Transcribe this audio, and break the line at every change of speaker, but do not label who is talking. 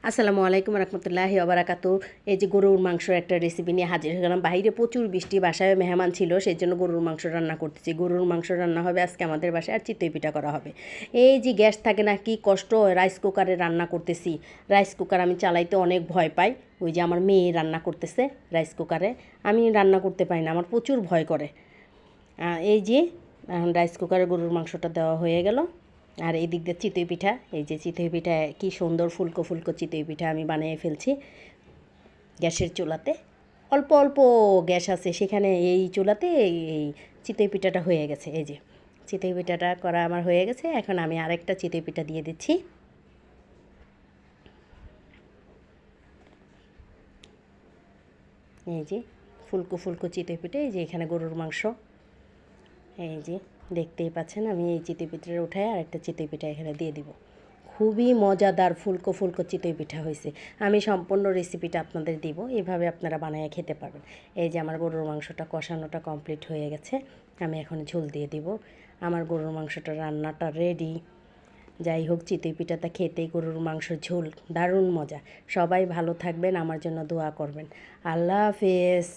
আসসালামু আলাইকুম রহমতুল্লাহি ওবারাকাতু। এই যে গরুর মাংসর একটা রেসিপি নিয়ে হাজির হয়ে গেলাম। বাইরে প্রচুর বৃষ্টি, বাসায় মেহমান ছিল, সেই জন্য গরুর মাংস রান্না করতেছি। গরুর মাংস রান্না হবে আজকে আমাদের বাসায়, আর চিতই পিঠা করা হবে। এই যে গ্যাস থাকে না, কি কষ্ট, রাইস কুকারে রান্না করতেছি। রাইস কুকার আমি চালাইতে অনেক ভয় পাই। ওই যে আমার মেয়ে রান্না করতেছে রাইস কুকারে, আমি রান্না করতে পারি না, আমার প্রচুর ভয় করে। এই যে রাইস কুকারে গরুর মাংসটা দেওয়া হয়ে গেল। আর এই দিক দিয়ে চিতই পিঠা, এই যে চিতই পিঠা কি সুন্দর ফুলকো ফুলকো চিতই পিঠা আমি বানিয়ে ফেলছি গ্যাসের চুলাতে। অল্প অল্প গ্যাস আছে সেখানে, এই চুলাতে এই চিতই পিঠাটা হয়ে গেছে। এই যে চিতই পিঠাটা করা আমার হয়ে গেছে। এখন আমি আরেকটা চিতই পিঠা দিয়ে দিচ্ছি। এই যে ফুলকো ফুলকো চিতই পিঠা, এই যে এখানে গরুর মাংস, এই যে দেখতেই পাচ্ছেন। আমি এই চিতই পিঠাটা উঠায় আর একটা চিতই পিঠা এখানে দিয়ে দিব। খুবই মজাদার ফুলকো ফুলকো চিতই পিঠা হয়েছে। আমি সম্পূর্ণ রেসিপিটা আপনাদের দিব, এভাবে আপনারা বানিয়ে খেতে পারবেন। এই যে আমার গরুর মাংসটা কষানোটা কমপ্লিট হয়ে গেছে, আমি এখন ঝোল দিয়ে দিব। আমার গরুর মাংসটা রান্নাটা রেডি। যাই হোক, চিতই পিঠাটা খেতেই গরুর মাংসের ঝোল দারুণ মজা। সবাই ভালো থাকবেন, আমার জন্য দোয়া করবেন। আল্লাহ হাফেজ।